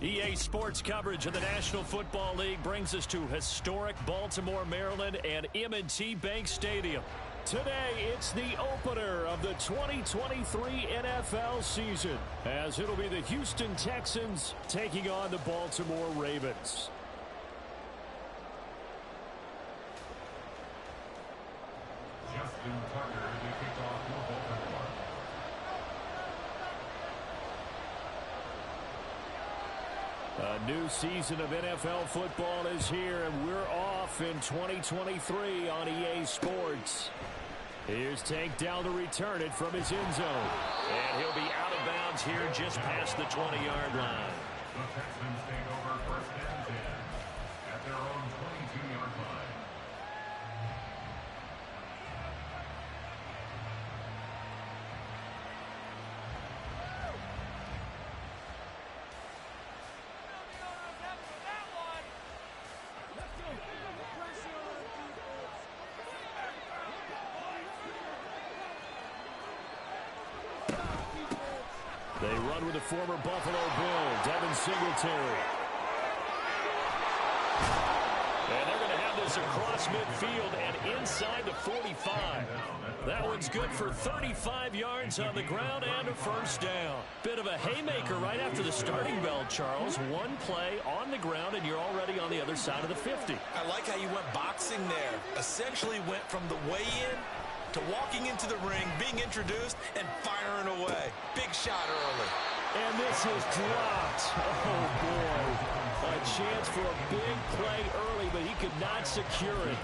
EA Sports coverage of the National Football League brings us to historic Baltimore, Maryland, and M&T Bank Stadium. Today, it's the opener of the 2023 NFL season, as it'll be the Houston Texans taking on the Baltimore Ravens. A new season of NFL football is here, and we're off in 2023 on EA Sports. Here's Tank down to return it from his end zone. And he'll be out of bounds here just past the 20-yard line. The Texans take over first and 10 at their own 22-yard line. They run with the former Buffalo Bill, Devin Singletary. And they're going to have this across midfield and inside the 45. That one's good for 35 yards on the ground and a first down. Bit of a haymaker right after the starting bell, Charles. One play on the ground, and you're already on the other side of the 50. I like how you went boxing there. Essentially went from the weigh-in to walking into the ring, being introduced, and firing away. Big shot early. And this is dropped. Oh, boy. A chance for a big play early, but he could not secure it.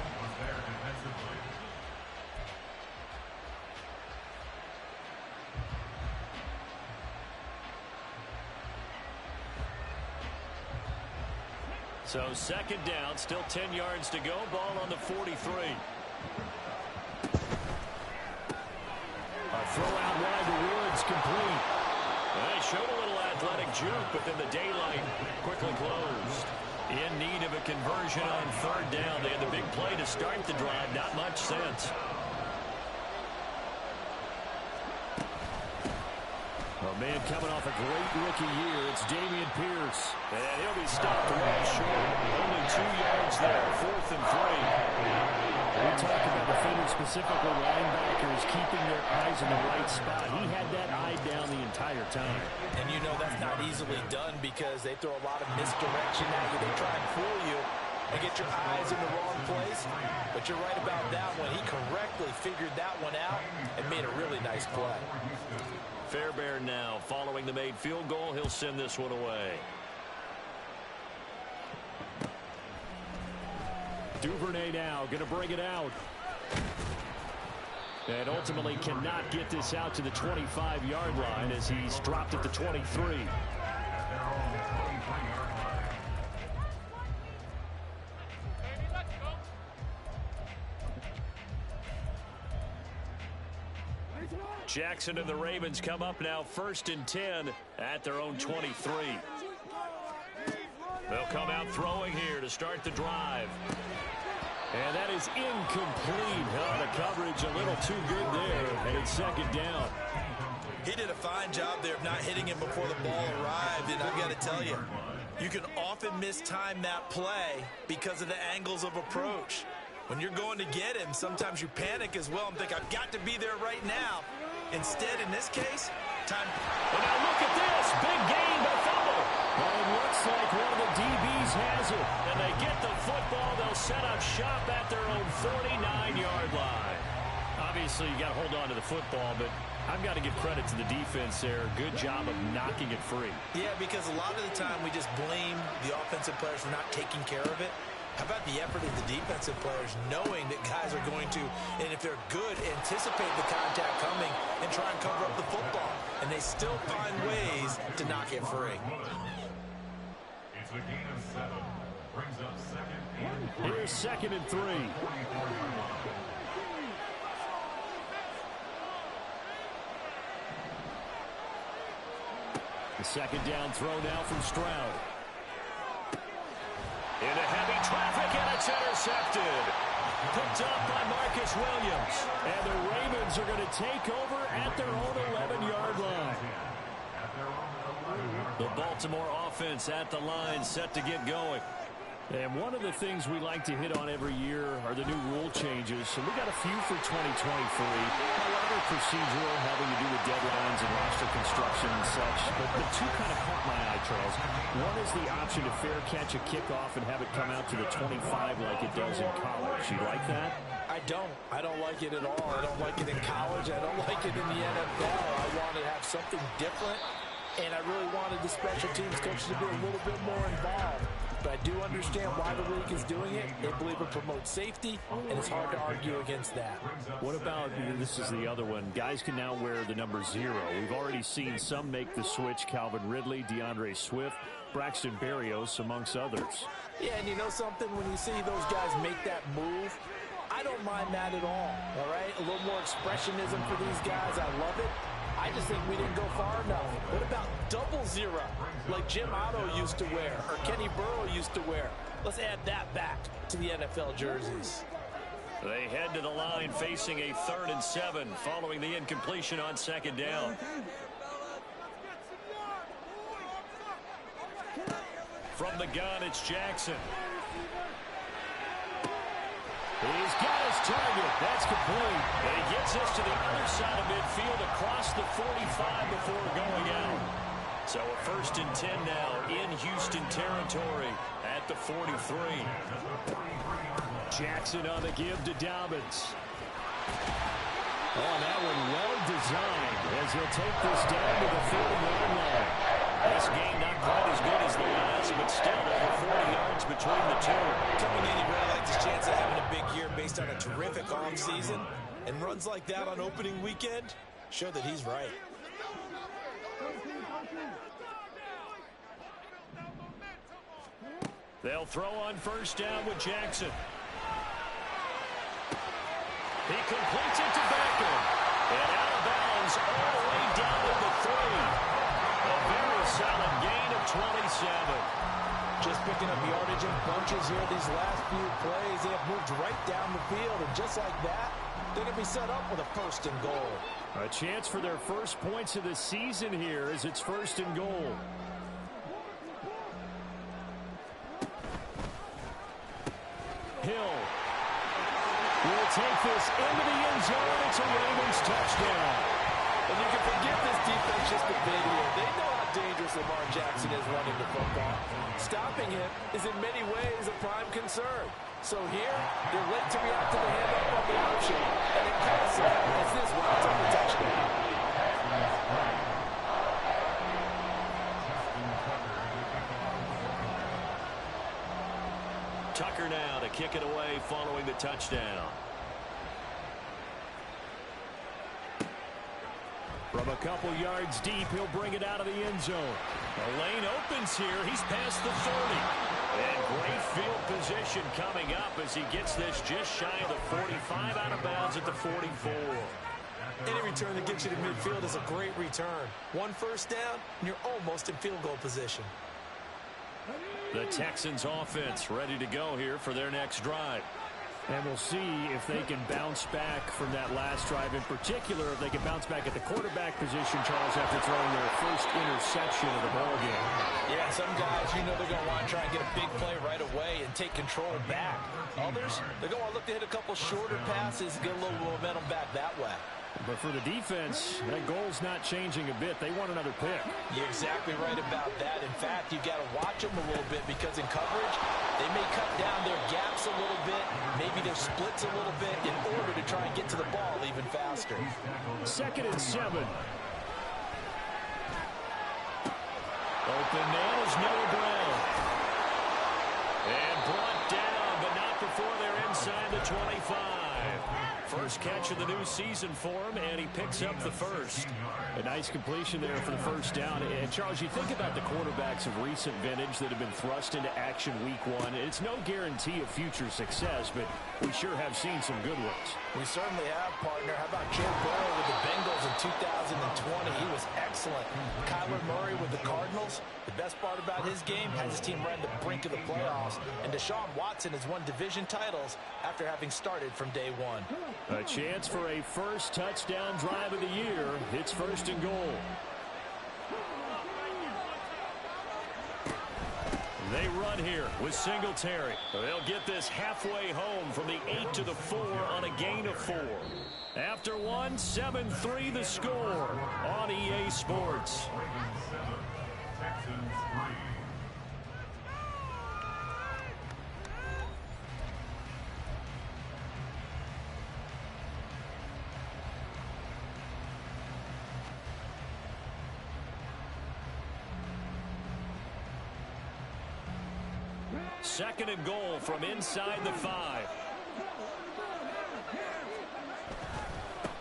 So second down, still 10 yards to go. Ball on the 43. A throw out wide to Woods, complete. They showed a little athletic juke, but then the daylight quickly closed. In need of a conversion on third down. They had the big play to start the drive. Not much sense. A man coming off a great rookie year. It's Dameon Pierce. And he'll be stopped well short. Only 2 yards there. 4th and 3. We talk about defenders, specifically linebackers, keeping their eyes in the right spot. He had that eye down the entire time. And you know that's not easily done because they throw a lot of misdirection at you. They try and fool you and get your eyes in the wrong place. But you're right about that one. He correctly figured that one out and made a really nice play. Fairbairn now following the made field goal. He'll send this one away. Duvernay now going to bring it out. And ultimately cannot get this out to the 25-yard line as he's dropped at the 23. Jackson and the Ravens come up now 1st and 10 at their own 23. They'll come out throwing here to start the drive. And that is incomplete. The coverage a little too good there, and it's second down. He did a fine job there of not hitting him before the ball arrived, and I've got to tell you, you can often mistime that play because of the angles of approach. When you're going to get him, sometimes you panic as well and think, I've got to be there right now. Instead, in this case, time. And now look at this. Big gain, but fumble. But it looks like one of the DBs has it. And they get the football. They'll set up shop at their own 49-yard line. Obviously, you got to hold on to the football, but I've got to give credit to the defense there. Good job of knocking it free. Yeah, because a lot of the time we just blame the offensive players for not taking care of it. How about the effort of the defensive players knowing that guys are going to, and if they're good, anticipate the contact coming and try and cover up the football. And they still find ways to knock it free. It's a gain of 7. Brings up 2nd and 3. Here's 2nd and 3. The second down throw now from Stroud. Into heavy traffic, and it's intercepted. Picked up by Marcus Williams. And the Ravens are going to take over at their own 11-yard line. At their own 11-yard The Baltimore offense at the line, set to get going. And one of the things we like to hit on every year are the new rule changes. And we got a few for 2023. A lot of procedural, having to do with deadlines and roster construction and such. But the two kind of caught my eye, Charles. One is the option to fair catch a kickoff and have it come out to the 25 like it does in college. You like that? I don't. I don't like it at all. I don't like it in college. I don't like it in the NFL. I want to have something different. And I really wanted the special teams coach to be a little bit more involved. But I do understand why the league is doing it. They believe it promotes safety, and it's hard to argue against that. What about, this is the other one, guys can now wear the number 0. We've already seen some make the switch, Calvin Ridley, DeAndre Swift, Braxton Berrios, amongst others. Yeah, and you know something? When you see those guys make that move, I don't mind that at all right? A little more expressionism for these guys. I love it. I just think we didn't go far enough. What about 00, like Jim Otto used to wear or Kenny Burrow used to wear? Let's add that back to the NFL jerseys. They head to the line facing a 3rd and 7 following the incompletion on 2nd down. From the gun, it's Jackson. He's got his target. That's complete. And he gets us to the other side of midfield across the 45 before going out. So a 1st and 10 now in Houston territory at the 43. Jackson on the give to Dobbins. Oh, that one well designed as he'll take this down to the 40-yard line. This game not quite as good as the last, but still over 40 yards between the two. Coming in, he really likes his chance of having a big year based on a terrific offseason. And runs like that on opening weekend show that he's right. They'll throw on 1st down with Jackson. He completes it to Beckham. And out of bounds all the way down to the 3. A very solid gain of 27. Just picking up yardage in bunches here these last few plays. They have moved right down the field, and just like that, they're going to be set up with a 1st and goal. A chance for their first points of the season here as it's 1st and goal. Hill will take this into the end zone. It's a Ravens touchdown. And you can forgive this defense just a bit here. They know how dangerous Lamar Jackson is running the football. Stopping him is in many ways a prime concern. So here, they're late to react to the handoff on the option. And it costs them as this winds up the touchdown. Tucker now to kick it away following the touchdown. From a couple yards deep, he'll bring it out of the end zone. The lane opens here. He's past the 30. And great field position coming up as he gets this just shy of the 45 out of bounds at the 44. Any return that gets you to midfield is a great return. 1 1st down, and you're almost in field goal position. The Texans offense ready to go here for their next drive. And we'll see if they can bounce back from that last drive. In particular, if they can bounce back at the quarterback position, Charles, after throwing their first interception of the ballgame. Yeah, some guys, you know they're going to want to try and get a big play right away and take control back. Others, they're going to look to hit a couple shorter passes and get a little momentum back that way. But for the defense, that goal's not changing a bit. They want another pick. You're exactly right about that. In fact, you've got to watch them a little bit because in coverage, they may cut down their gaps a little bit, maybe their splits a little bit in order to try and get to the ball even faster. 2nd and 7. Open man is Noah Brown. And brought down, but not before they're inside the 25. First catch of the new season for him, and he picks up the 1st. A nice completion there for the 1st down. And, Charles, you think about the quarterbacks of recent vintage that have been thrust into action week 1. It's no guarantee of future success, but we sure have seen some good ones. We certainly have, partner. How about Joe Burrow with the Bengals in 2020? He was excellent. Kyler Murray with the Cardinals. The best part about his game has his team right at the brink of the playoffs. And Deshaun Watson has won division titles after having started from day 1. A chance for a first touchdown drive of the year. It's 1st and goal. They run here with Singletary. They'll get this halfway home from the 8 to the 4 on a gain of 4. After one, 7-3 the score on EA Sports. Ravens 7, Texans 3. Second and goal from inside the 5.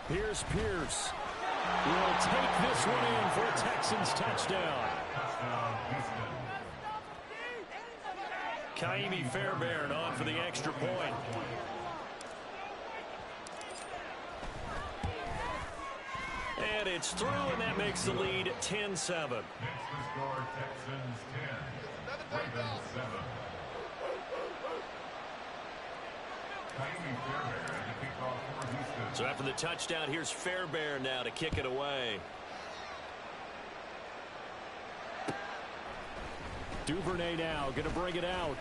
Here's Pierce. Will take this one in for a Texans touchdown. Kaimi Fairbairn on for the extra point. And it's through, and that makes the lead 10-7. Next to score, Texans 10, Ravens 7. Kaimi Fairbairn to kick off for Houston. So after the touchdown, here's Fairbairn now to kick it away. Duvernay now going to bring it out.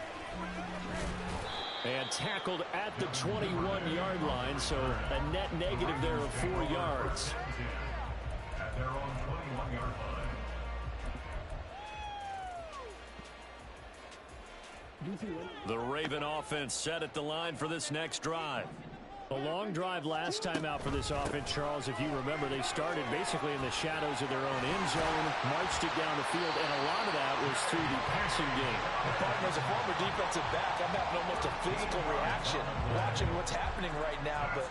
And tackled at the 21-yard line, so a net negative there of 4 yards. At their own 21-yard line. The Raven offense set at the line for this next drive. A long drive last time out for this offense, Charles. If you remember, they started basically in the shadows of their own end zone, marched it down the field, and a lot of that was through the passing game. Partner, as a former defensive back, I'm having almost a physical reaction watching what's happening right now. But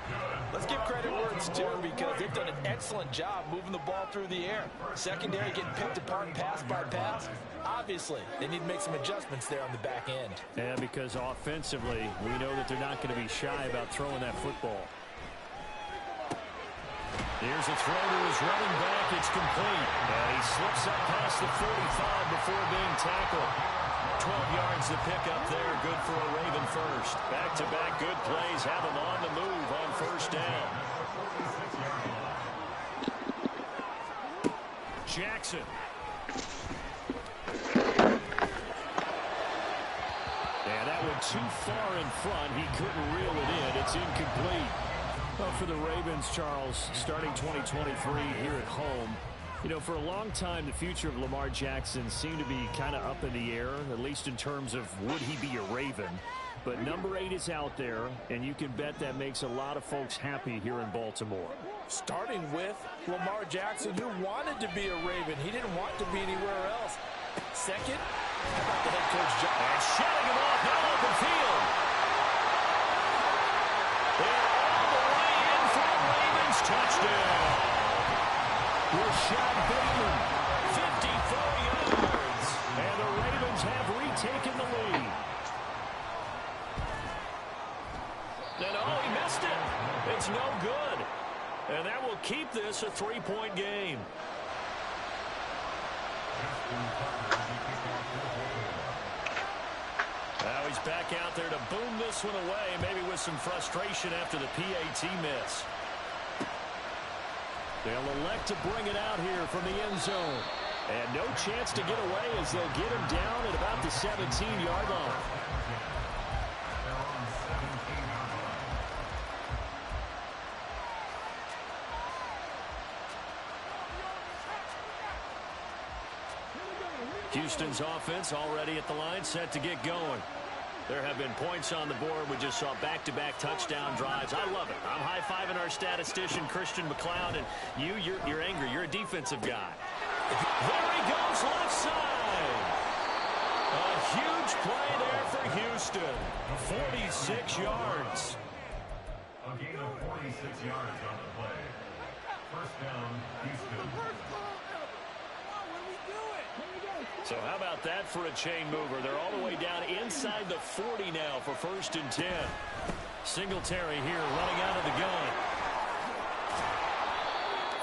let's give credit where it's due, because they've done an excellent job moving the ball through the air. Secondary getting picked apart pass by pass. Obviously, they need to make some adjustments there on the back end. Yeah, because offensively, we know that they're not going to be shy about throwing that football. Here's a throw to his running back. It's complete. And he slips up past the 45 before being tackled. 12 yards to pick up there. Good for a Raven first. Back-to-back good plays have him on the move on first down. Jackson. And that one too far in front. He couldn't reel it in. It's incomplete. Well, for the Ravens, Charles, starting 2023 here at home, you know, for a long time, the future of Lamar Jackson seemed to be kind of up in the air, at least in terms of would he be a Raven. But number 8 is out there, and you can bet that makes a lot of folks happy here in Baltimore. Starting with Lamar Jackson, who wanted to be a Raven. He didn't want to be anywhere else. Second, how about the head coach job? And shutting him off now open field. And all the way in for a Ravens touchdown. Rashad Bateman, 54 yards. And the Ravens have retaken the lead. And oh, he missed it. It's no good. And that will keep this a 3-point game. Now he's back out there to boom this one away, maybe with some frustration after the PAT miss. They'll elect to bring it out here from the end zone. And no chance to get away as they'll get him down at about the 17-yard line. Houston's offense already at the line, set to get going. There have been points on the board. We just saw back-to-back touchdown drives. I love it. I'm high-fiving our statistician, Christian McLeod, and you're angry. You're a defensive guy. There he goes, left side. A huge play there for Houston. 46 yards. A gain of 46 yards on the play. First down, Houston. So how about that for a chain mover? They're all the way down inside the 40 now for 1st and 10. Singletary here running out of the gun.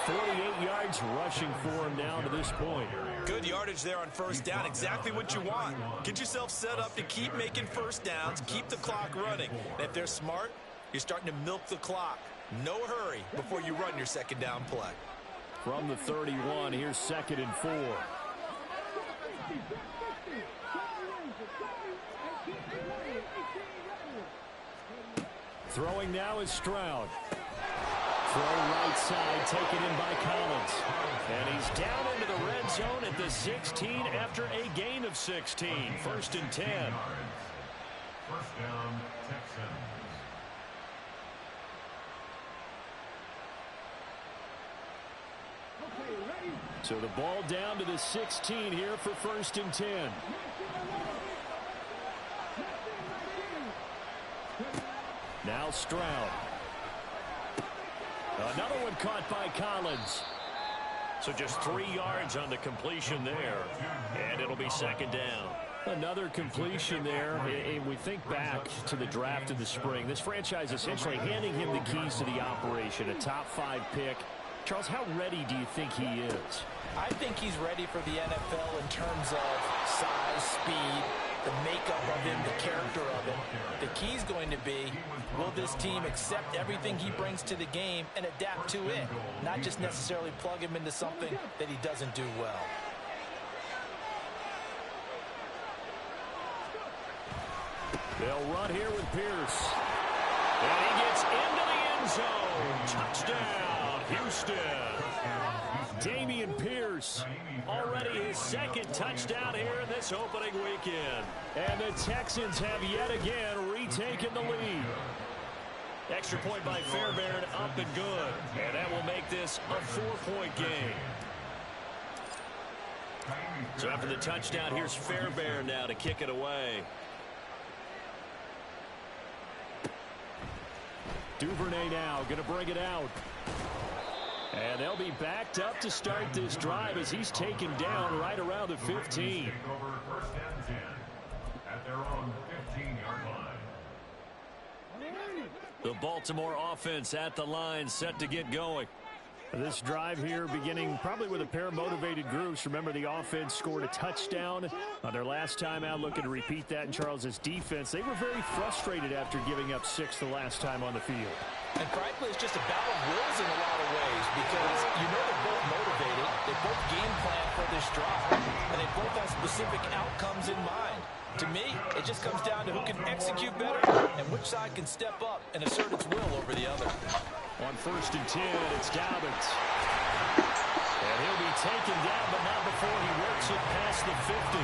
48 yards rushing for him down to this point. Good yardage there on first down. Exactly what you want. Get yourself set up to keep making first downs, keep the clock running. And if they're smart, you're starting to milk the clock. No hurry before you run your second down play. From the 31, here's 2nd and 4. Throwing now is Stroud. Throw right side, taken in by Collins. And he's down into the red zone at the 16 after a gain of 16. 1st and 10. First down, Texans. So the ball down to the 16 here for 1st and 10. Now Stroud. Another one caught by Collins. So just 3 yards on the completion there. And it'll be 2nd down. Another completion there. And we think back to the draft in the spring. This franchise essentially handing him the keys to the operation. A top 5 pick. Charles, how ready do you think he is? I think he's ready for the NFL in terms of size, speed, the makeup of him, the character of it. The key's going to be, will this team accept everything he brings to the game and adapt to it, not just necessarily plug him into something that he doesn't do well. They'll run here with Pierce. And he gets into the end zone. Touchdown, Houston. Dameon Pierce, already his 2nd touchdown here in this opening weekend. And the Texans have yet again retaken the lead. Extra point by Fairbairn, up and good. And that will make this a 4-point game. So after the touchdown, here's Fairbairn now to kick it away. Duvernay now going to bring it out. And they'll be backed up to start this drive as he's taken down right around the 15. Take over 1st and 10 at their own 15-yard line. The Baltimore offense at the line, set to get going. This drive here beginning probably with a pair of motivated groups. Remember, the offense scored a touchdown on their last time out, looking to repeat that in Charles's defense. They were very frustrated after giving up 6 the last time on the field. And frankly, it's just a battle of wills in a lot of ways because you know they're both motivated. They both game plan for this drive, and they both have specific outcomes in mind. To me, it just comes down to who can execute better and which side can step up and assert its will over the other. On 1st and 10, it's Dobbins. And he'll be taken down, but not before he works it past the 50.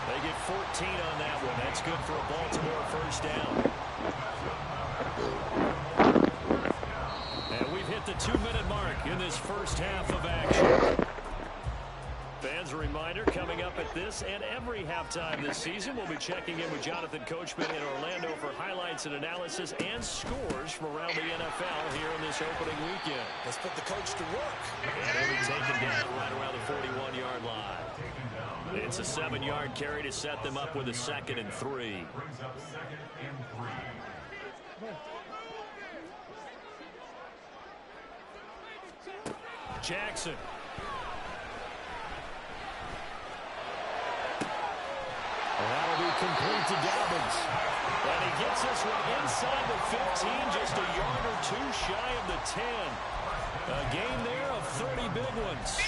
They get 14 on that one. That's good for a Baltimore 1st down. And we've hit the 2-minute mark in this 1st half of action. Fans, a reminder, coming up at this and every halftime this season, we'll be checking in with Jonathan Coachman in Orlando for highlights and analysis and scores from around the NFL here in this opening weekend. Let's put the coach to work. And he'll be taken down right around the 41-yard line. It's a 7-yard carry to set them up with a 2nd and 3. Brings up 2nd and 3. Jackson. That'll be complete to Dobbins. And he gets this one inside the 15, just a yard or 2 shy of the 10. A game there of 30 big ones.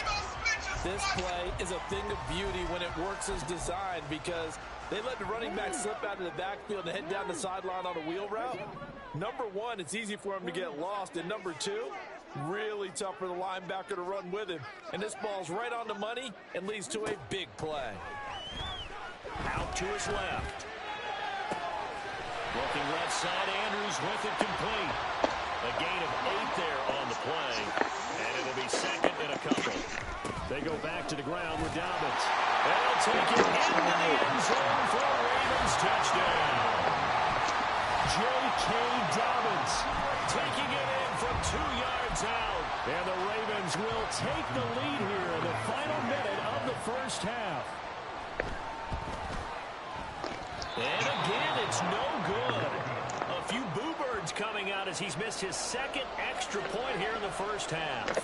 This play is a thing of beauty when it works as designed because they let the running back slip out of the backfield and head down the sideline on a wheel route. Number 1, it's easy for him to get lost. And number 2, really tough for the linebacker to run with him. And this ball's right on the money and leads to a big play. Out to his left. Looking left side, Andrews with it complete. A gain of 8 there on the play. And it'll be 2nd and a couple. They go back to the ground with Dobbins. And he'll take it into the end zone for a Ravens touchdown. J.K. Dobbins taking it in from 2 yards out. And the Ravens will take the lead here in the final minute of the 1st half. And again, it's no good. A few boo birds coming out as he's missed his 2nd extra point here in the 1st half.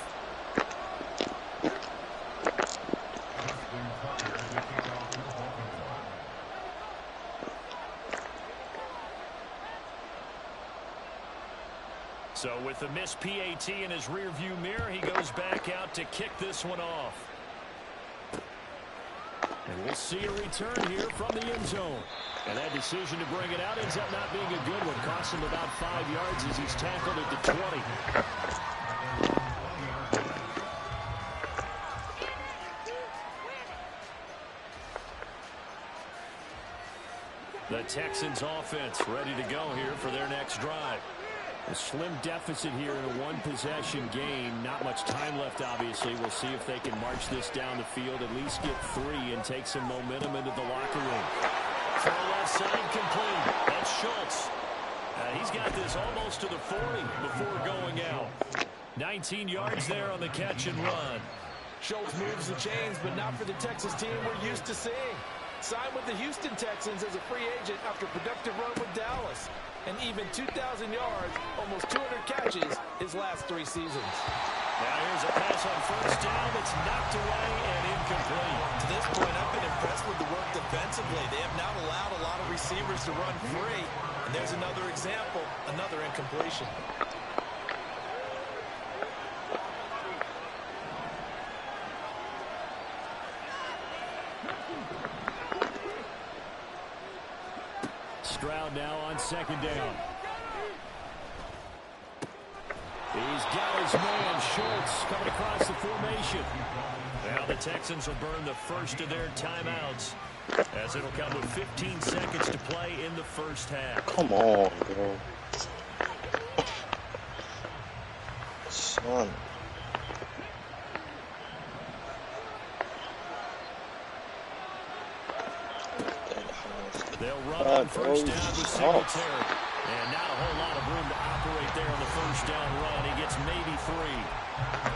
So with the missed PAT in his rearview mirror, he goes back out to kick this one off. And we'll see a return here from the end zone. And that decision to bring it out ends up not being a good one. Cost him about 5 yards as he's tackled at the 20. The Texans offense ready to go here for their next drive. A slim deficit here in a one-possession game. Not much time left, obviously. We'll see if they can march this down the field, at least get 3, and take some momentum into the locker room. Throw left side complete. That's Schultz. He's got this almost to the 40 before going out. 19 yards there on the catch and run. Schultz moves the chains, but not for the Texas team we're used to seeing. Signed with the Houston Texans as a free agent after a productive run with Dallas. And even 2,000 yards, almost 200 catches his last 3 seasons. Now here's a pass on first down that's knocked away and incomplete. To this point, I've been impressed with the work defensively. They have not allowed a lot of receivers to run free. And there's another example, another incompletion. Stroud now on second down. He's got his man, Schultz, coming across the formation. Now the Texans will burn the first of their timeouts, as it'll come with 15 seconds to play in the first half. Come on, bro. Son. They'll run on first down with Singletary. And not a whole lot of room to operate there on the first down run. He gets maybe 3.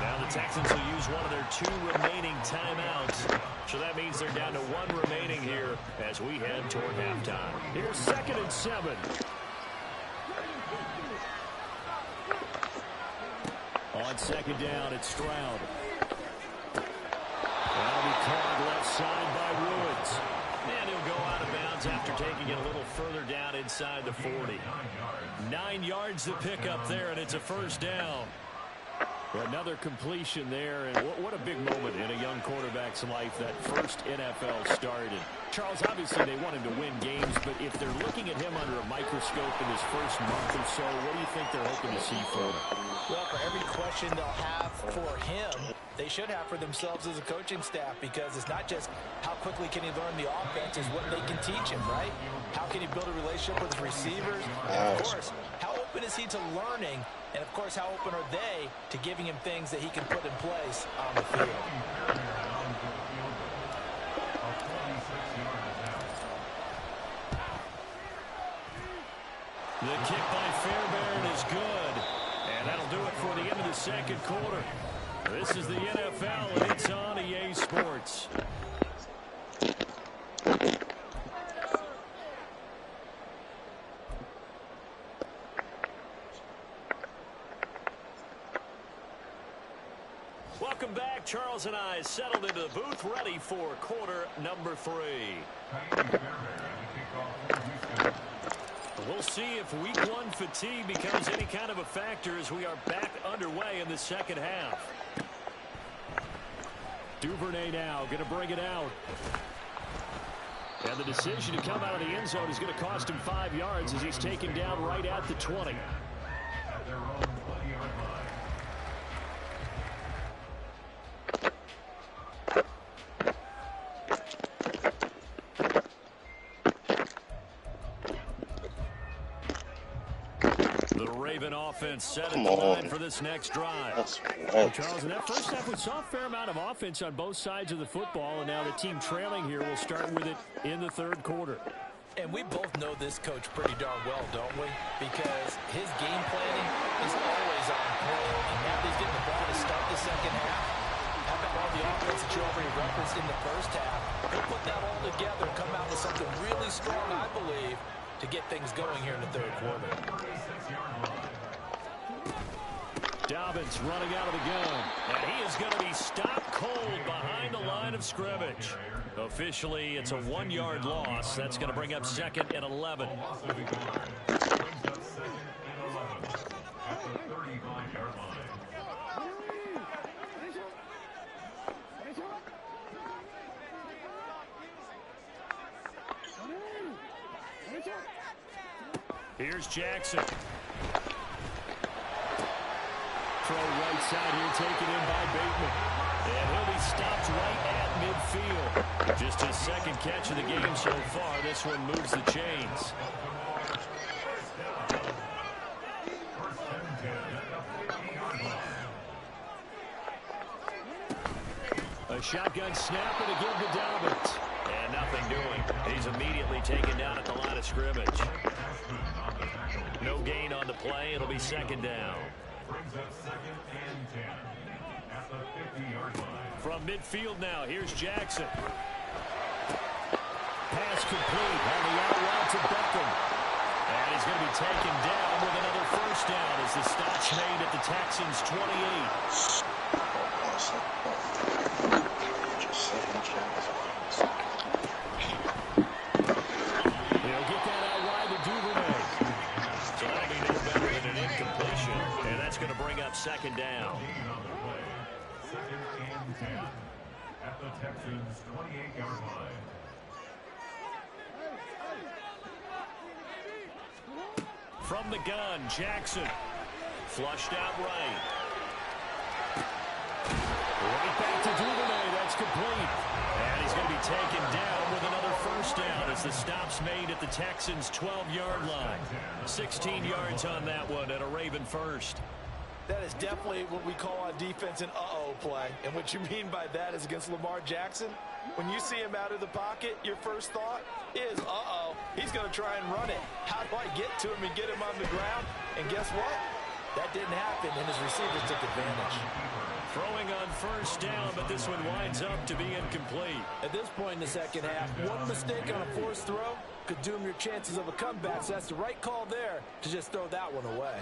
Now the Texans will use one of their 2 remaining timeouts. So that means they're down to 1 remaining here as we head toward halftime. Here's 2nd and 7. On second down, it's Stroud. That'll be caught left side by Ruins. And he'll go out of bounds after taking it a little further down inside the 40. 9 yards to pick up there, and it's a first down. Another completion there, and what a big moment in a young quarterback's life, that first NFL start. And Charles, obviously they want him to win games, but if they're looking at him under a microscope in his first month or so, what do you think they're hoping to see from him? Well, for every question they'll have for him, they should have for themselves as a coaching staff, because it's not just how quickly can he learn the offense, it's what they can teach him, right? How can he build a relationship with his receivers? And of course, how open is he to learning? And of course, how open are they to giving him things that he can put in place on the field? The kick by Fairbairn is good. And that'll do it for the end of the second quarter. This is the NFL, and it's on EA Sports. Welcome back. Charles and I settled into the booth, ready for quarter number 3. We'll see if week 1 fatigue becomes any kind of a factor as we are back underway in the second half. Duvernay now going to bring it out. And the decision to come out of the end zone is going to cost him 5 yards as he's taken down right at the 20. At their own 20-yard line. Offense set in the line for this next drive. That's right. Charles, in that first half, we saw a fair amount of offense on both sides of the football, and now the team trailing here will start with it in the third quarter. And we both know this coach pretty darn well, don't we? Because his game planning is always on point. And now he's getting the ball to start the second half. Having all the offense that you already referenced in the first half, he'll put that all together and come out with something really strong, I believe, to get things going here in the third quarter. Dobbins running out of the gun, and he is going to be stopped cold behind the line of scrimmage. Officially, it's a 1-yard loss. That's going to bring up 2nd and 11. Here's Jackson. Throw right side here, taken in by Bateman. And he'll be stopped right at midfield. Just his second catch of the game so far. This one moves the chains. A shotgun snap and a give to Dobbins. And nothing doing. He's immediately taken down at the line of scrimmage. No gain on the play. It'll be second down. Brings up 2nd and 10 at the 50-yard line. From midfield now, here's Jackson. Pass complete on the out route to Beckham. And he's going to be taken down with another first down as the stop's made at the Texans' 28. He'll get that out wide to Duvernay. So that'll be no better than an incompletion. And that's going to bring up second down. 2nd and 10 at the Texans' 28-yard line. From the gun, Jackson. Flushed out right. Right back to Duvernay. That's complete. And he's going to be taken down with another first down as the stop's made at the Texans' 12-yard line. 16 yards on that one and a Raven first. That is definitely what we call on defense an uh-oh play. And what you mean by that is against Lamar Jackson, when you see him out of the pocket, your first thought is, uh-oh, he's going to try and run it. How do I get to him and get him on the ground? And guess what? That didn't happen, and his receivers took advantage. Throwing on first down, but this one winds up to be incomplete. At this point in the second half, one mistake on a forced throw could doom your chances of a comeback. So that's the right call there to just throw that one away.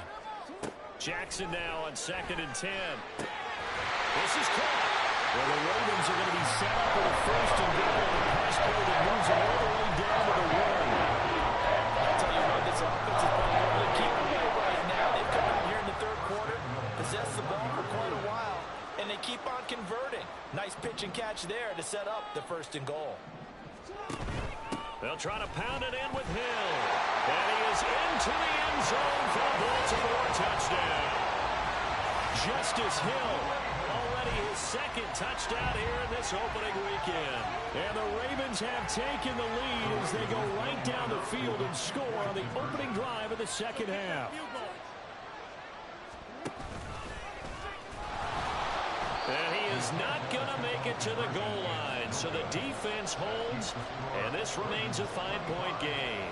Jackson now on 2nd and 10. This is caught. Well, the Ravens are going to be set up with a first and goal on the pass play that moves them all the way down to the 1. I'll tell you what, this offense is playing over the keep away right now. They've come out here in the third quarter, possessed the ball for quite a while, and they keep on converting. Nice pitch and catch there to set up the first and goal. They'll try to pound it in with Hill. And he is into the end zone for a Baltimore touchdown. Justice Hill, already his second touchdown here in this opening weekend. And the Ravens have taken the lead as they go right down the field and score on the opening drive of the second half. And he is not going to make it to the goal line. So the defense holds, and this remains a 5-point game.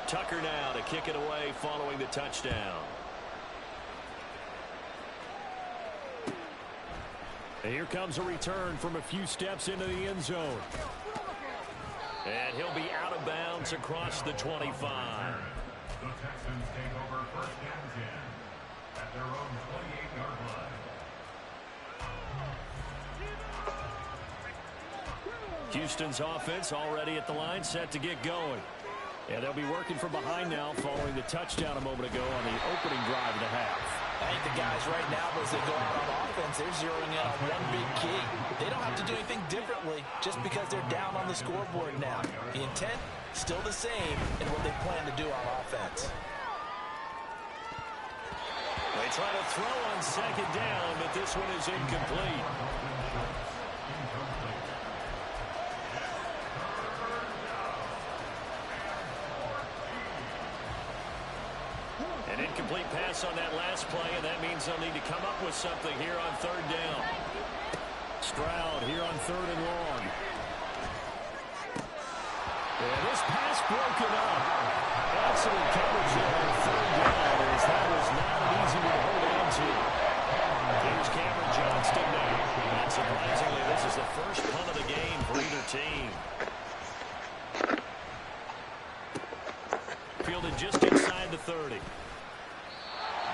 Tucker now to kick it away following the touchdown. And here comes a return from a few steps into the end zone. And he'll be out of bounds across the 25. The Texans take over 1st and 10 at their own 28-yard line. Houston's offense already at the line, set to get going. And they'll be working from behind now following the touchdown a moment ago on the opening drive of the half. I think the guys right now, as they go out on offense, they're zeroing in on one big key. They don't have to do anything differently just because they're down on the scoreboard now. The intent, still the same in what they plan to do on offense. They try to throw on second down, but this one is incomplete. An incomplete pass on that last play, and that means they'll need to come up with something here on third down. Stroud here on 3rd and long. And this pass broken up. Excellent coverage there on 3rd down, as that was not an easy one to hold on to. Here's Cameron Johnston now. And surprisingly, this is the first punt of the game for either team. Fielded just inside the 30.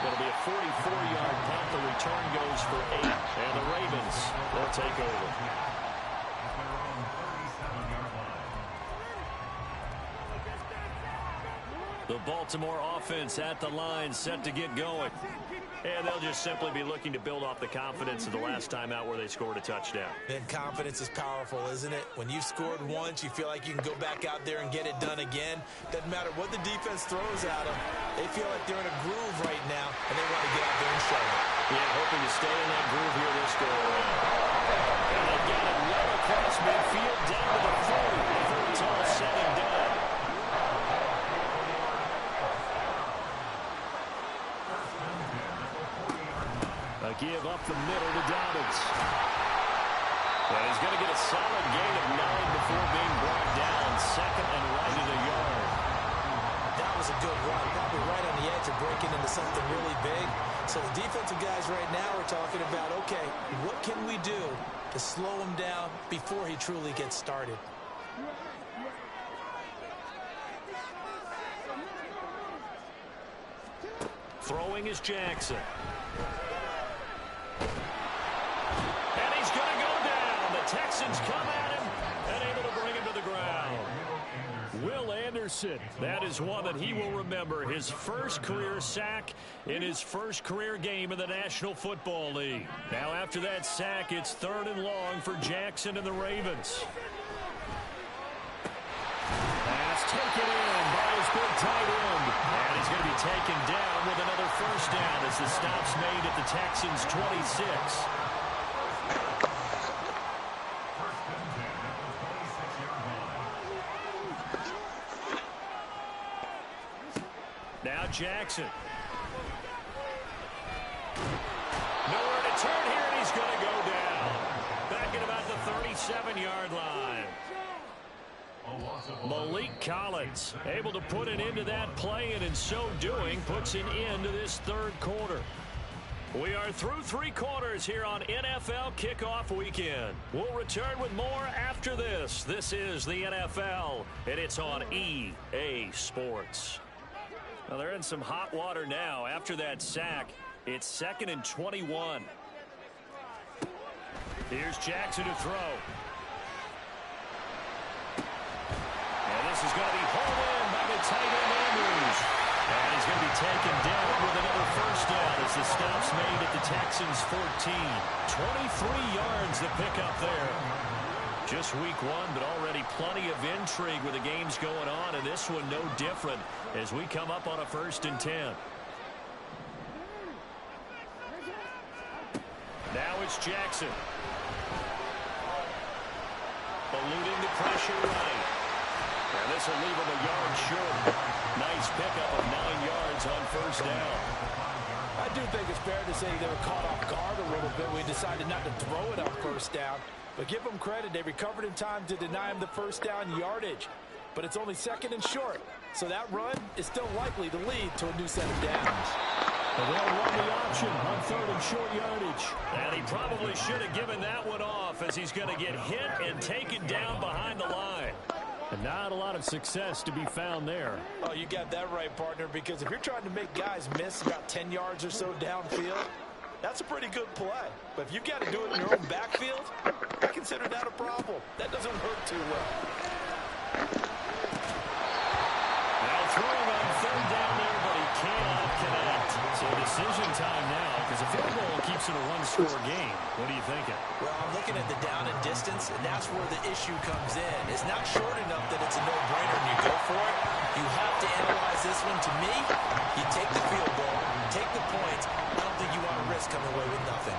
It'll be a 44-yard punt. The return goes for 8. And the Ravens will take over. The Baltimore offense at the line, set to get going. And they'll just simply be looking to build off the confidence of the last time out where they scored a touchdown. And confidence is powerful, isn't it? When you've scored once, you feel like you can go back out there and get it done again. Doesn't matter what the defense throws at them. They feel like they're in a groove right now, and they want to get out there and show it. Yeah, hoping to stay in that groove here this go around. And they got it well across midfield down to the 40 before it's all said and done. A give up the middle to Dobbins. And he's going to get a solid gain of 9 before being brought down. Second and right at a yard. That was a good run. Probably right on the edge of breaking into something really big. So the defensive guys right now are talking about, okay, what can we do to slow him down before he truly gets started? Throwing is Jackson. And he's going to go down. The Texans come at him and able to bring him to the ground. Will Anderson, that is one that he will remember. His first career sack in his first career game in the National Football League. Now after that sack, it's 3rd and long for Jackson and the Ravens. Pass taken in by his big tight end. And he's going to be taken down with another first down as the stop's made at the Texans' 26. Now Jackson. Nowhere to turn here, and he's going to go down. Back at about the 37-yard line. Malik Collins able to put an end to that play, and in so doing puts an end to this third quarter. We are through 3 quarters here on NFL Kickoff Weekend. We'll return with more after this. This is the NFL, and it's on EA Sports. Well, they're in some hot water now. After that sack, it's 2nd and 21. Here's Jackson to throw. And this is going to be hauled in by the tight end Andrews. And he's going to be taken down with another first down as the stop's made at the Texans' 14. 23 yards to pick up there. Just week 1, but already plenty of intrigue with the games going on, and this one no different as we come up on a 1st and 10. Now it's Jackson. Eluding the pressure right. And this will leave him a yard short. Nice pickup of 9 yards on first down. I do think it's fair to say they were caught off guard a little bit. We decided not to throw it on first down. But give them credit. They recovered in time to deny him the first down yardage. But it's only 2nd and short. So that run is still likely to lead to a new set of downs. And they'll run the option on 3rd and short yardage. And he probably should have given that one off as he's going to get hit and taken down behind the line. And not a lot of success to be found there. Oh, you got that right, partner, because if you're trying to make guys miss about 10 yards or so downfield, that's a pretty good play. But if you've got to do it in your own backfield, I consider that a problem. That doesn't work too well. Now throwing on 3rd down there, but he cannot connect. So decision time now, because a field goal keeps it a 1-score game. What are you thinking? Well, I'm looking at the down and distance, and that's where the issue comes in. It's not short enough that it's a no-brainer and you go for it. You have to analyze this one. To me, you take the field goal, take the points. I don't think you want to risk coming away with nothing.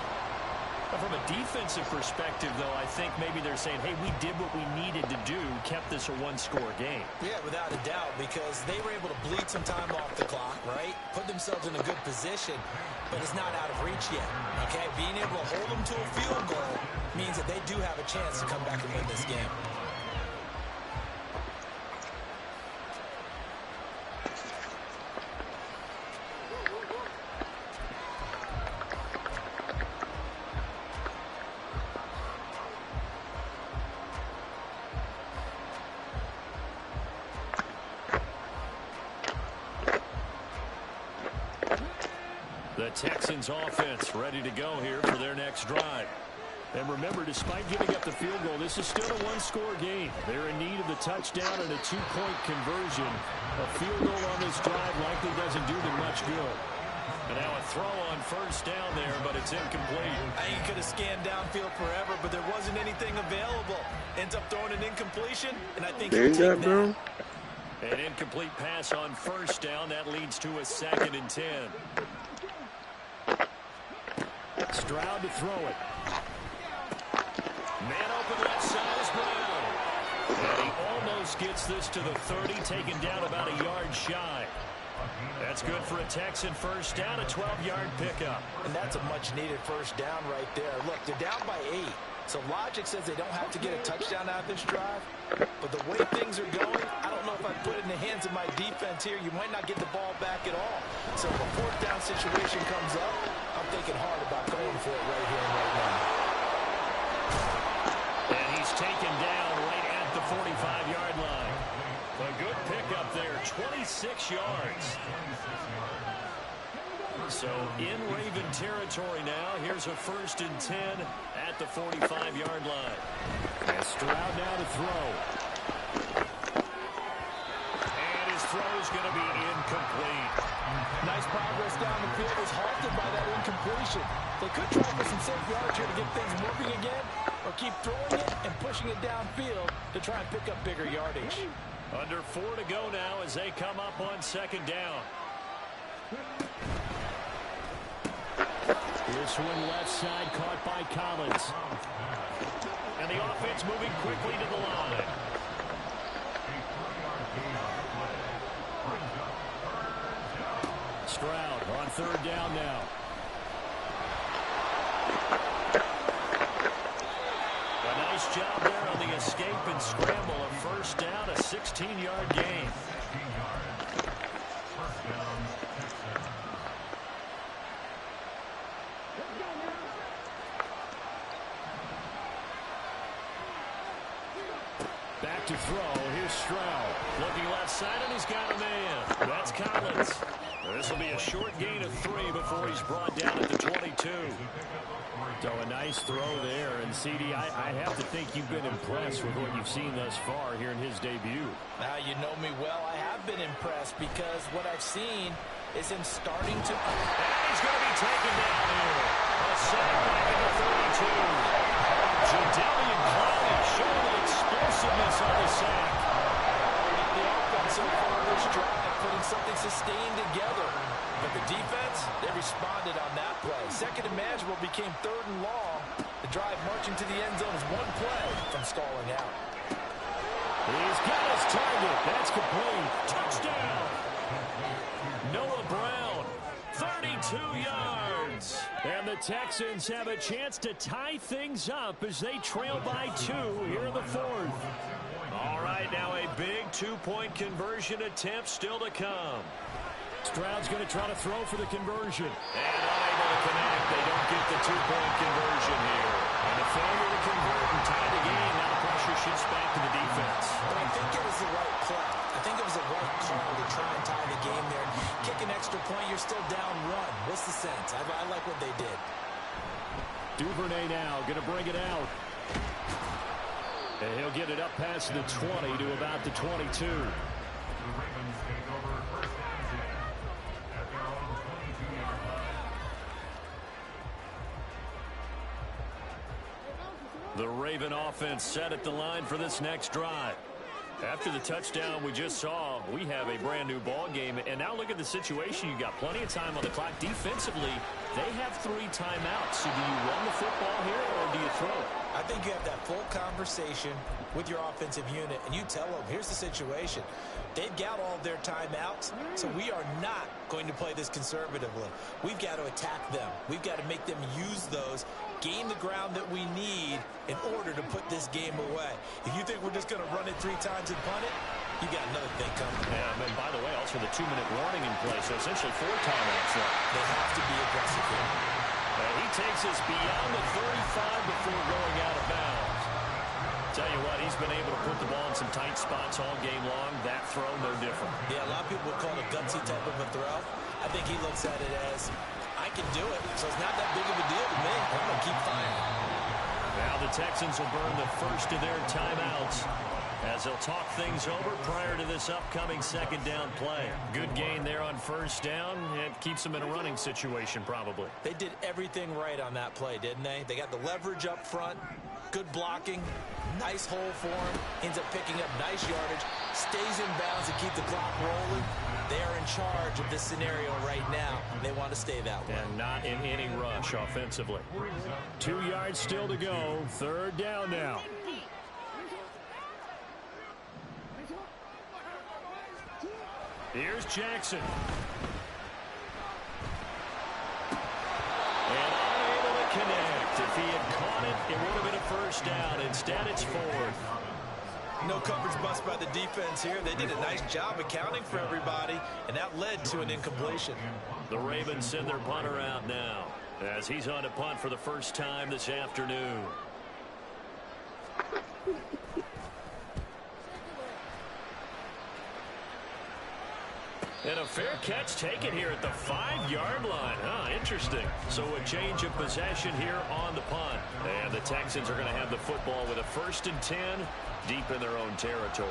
From a defensive perspective, though, I think maybe they're saying, hey, we did what we needed to do, kept this a 1-score game. Yeah, without a doubt, because they were able to bleed some time off the clock, right? Put themselves in a good position, but it's not out of reach yet, okay? Being able to hold them to a field goal means that they do have a chance to come back and win this game. The Texans offense ready to go here for their next drive. And remember, despite giving up the field goal, this is still a one-score game. They're in need of the touchdown and a two-point conversion. A field goal on this drive likely doesn't do them much good. And now a throw on first down there, but it's incomplete. I think he could have scanned downfield forever, but there wasn't anything available. Ends up throwing an incompletion, and I think he'll take that. An incomplete pass on first down. That leads to a 2nd and 10. Stroud to throw it. Man open left side is Brown. And he almost gets this to the 30, taken down about a yard shy. That's good for a Texan first down, a 12-yard pickup. And that's a much-needed first down right there. Look, they're down by 8. So logic says they don't have to get a touchdown out of this drive. But the way things are going, I don't know if I put it in the hands of my defense here. You might not get the ball back at all. So if a 4th down situation comes up, I'm thinking hard about going for it right here and right now. And he's taken down right at the 45-yard line. A good pickup there, 26 yards. So in Raven territory now. Here's a 1st and 10 at the 45-yard line. And Stroud now to throw. And his throw is going to be incomplete. Nice progress down the field was halted by that incompletion. They could try for some safe yards here to get things moving again, or keep throwing it and pushing it downfield to try and pick up bigger yardage. Under 4 to go now as they come up on 2nd down. Here's one left side, caught by Collins. And the offense moving quickly to the line. Stroud on 3rd down now. A nice job there on the escape and scramble. A first down, a 16-yard gain. Back to throw. Here's Stroud. Looking left side, and he's got a man. That's Collins. This will be a short gain of 3 before he's brought down at the 22. So a nice throw there. And, CD, I have to think you've been impressed with what you've seen thus far here in his debut. Now, you know me well. I have been impressed because what I've seen is him starting to... And he's going to be taken down here. A sack back at the 32. Jadelian Clowney showing the explosiveness on the sack. The offense so far this drive, putting something sustained together. But the defense, they responded on that play. 2nd and manageable became 3rd and long. The drive marching to the end zone is 1 play from stalling out. He's got his target. That's complete. Touchdown. Noah Brown, 32 yards. And the Texans have a chance to tie things up as they trail by 2 here in the 4th. All right, now a big 2-point conversion attempt still to come. Stroud's going to try to throw for the conversion. And unable to connect. They don't get the 2-point conversion here. And the failure to convert and tie the game. Now the pressure shifts back to the defense. But I think it was the right play. I think it was the right call to try and tie the game there. Kick an extra point, you're still down 1. What's the sense? I like what they did. Duvernay now going to bring it out. And he'll get it up past the 20 to about the 22. The Raven offense set at the line for this next drive. After the touchdown we just saw, we have a brand new ball game. And now look at the situation. You got plenty of time on the clock. Defensively, they have 3 timeouts. So do you run the football here or do you throw it? I think you have that full conversation with your offensive unit, and you tell them, here's the situation. They've got all their timeouts, so we are not going to play this conservatively. We've got to attack them. We've got to make them use those, gain the ground that we need in order to put this game away. If you think we're just going to run it 3 times and punt it, you got another thing coming. Yeah, and by the way, also the 2-minute warning in play, so essentially 4 timeouts left. They have to be aggressive here. He takes us beyond the 35 before going out of bounds. Tell you what, he's been able to put the ball in some tight spots all game long. That throw, no different. Yeah, a lot of people would call it a gutsy type of a throw. I think he looks at it as, I can do it, so it's not that big of a deal to me. I'm going to keep firing. Now the Texans will burn the first of their timeouts as they'll talk things over prior to this upcoming second down play. Good gain there on first down. It keeps them in a running situation probably. They did everything right on that play, didn't they? They got the leverage up front, good blocking, nice hole for him, ends up picking up nice yardage, stays in bounds to keep the clock rolling. They are in charge of this scenario right now. They want to stay that way. And not in any rush offensively. 2 yards still to go. Third down now. Here's Jackson. And unable to connect. If he had caught it, it would have been a first down. Instead, it's fourth. No coverage bust by the defense here. They did a nice job accounting for everybody, and that led to an incompletion. The Ravens send their punter out now as he's on to punt for the first time this afternoon. And a fair catch taken here at the 5-yard line. Interesting. So a change of possession here on the punt. And the Texans are going to have the football with a 1st and 10 deep in their own territory.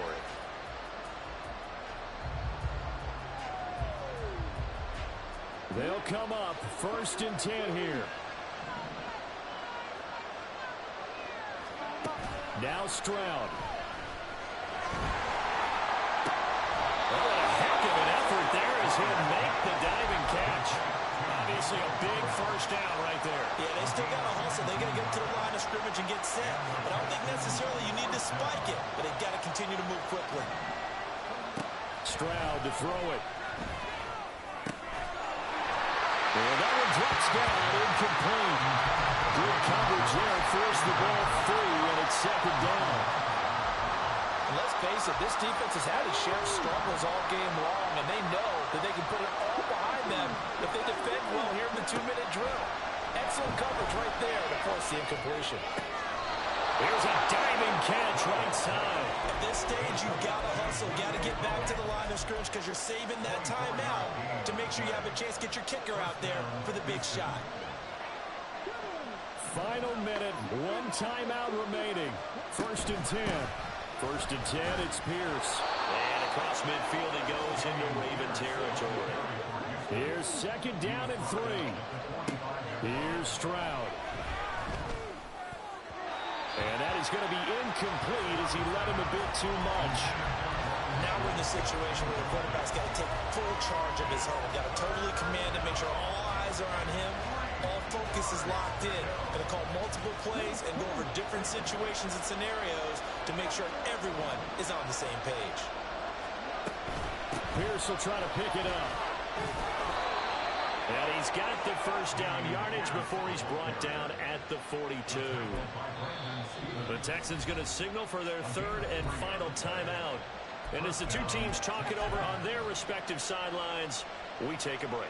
They'll come up 1st and 10 here. Now Stroud. There is him make the diving catch. Obviously a big first down right there. Yeah, they still got to hustle. They got to get to the line of scrimmage and get set. But I don't think necessarily you need to spike it, but they've got to continue to move quickly. Stroud to throw it. And that one drops down, incomplete. Good coverage there, forced the ball free, and it's second down. Let's face it, this defense has had its share of struggles all game long, and they know that they can put it all behind them if they defend well here in the 2-minute drill. Excellent coverage right there to force the incompletion. Here's a diving catch right side. At this stage, you've got to hustle, got to get back to the line of scrimmage because you're saving that timeout to make sure you have a chance to get your kicker out there for the big shot. Final minute, 1 timeout remaining. 1st and 10. 1st and 10, it's Pierce. And across midfield he goes into Raven territory. Here's 2nd down and 3. Here's Stroud. And that is going to be incomplete as he let him a bit too much. Now we're in the situation where the quarterback's got to take full charge of his home. Got to totally command it, make sure all eyes are on him. All focus is locked in. Going to call multiple plays and go over different situations and scenarios to make sure everyone is on the same page. Pierce will try to pick it up. And he's got the first down yardage before he's brought down at the 42. The Texans going to signal for their 3rd and final timeout. And as the two teams talk it over on their respective sidelines, we take a break.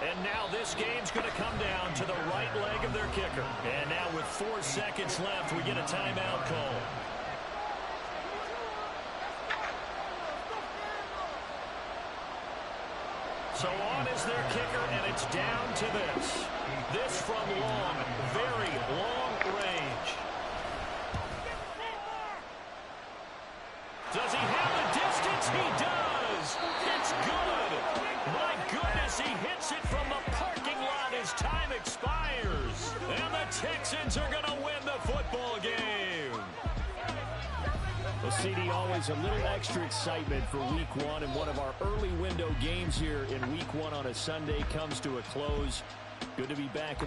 And now this game's going to come down to the right leg of their kicker. And now with 4 seconds left, we get a timeout call. So on is their kicker, and it's down to this. This from long, very long range. Does he have the distance? He does. It's good. My goodness, he hits it from the parking lot as time expires. And the Texans are going to win the football game. Well, CD, always a little extra excitement for Week 1, and one of our early window games here in Week 1 on a Sunday comes to a close. Good to be back in the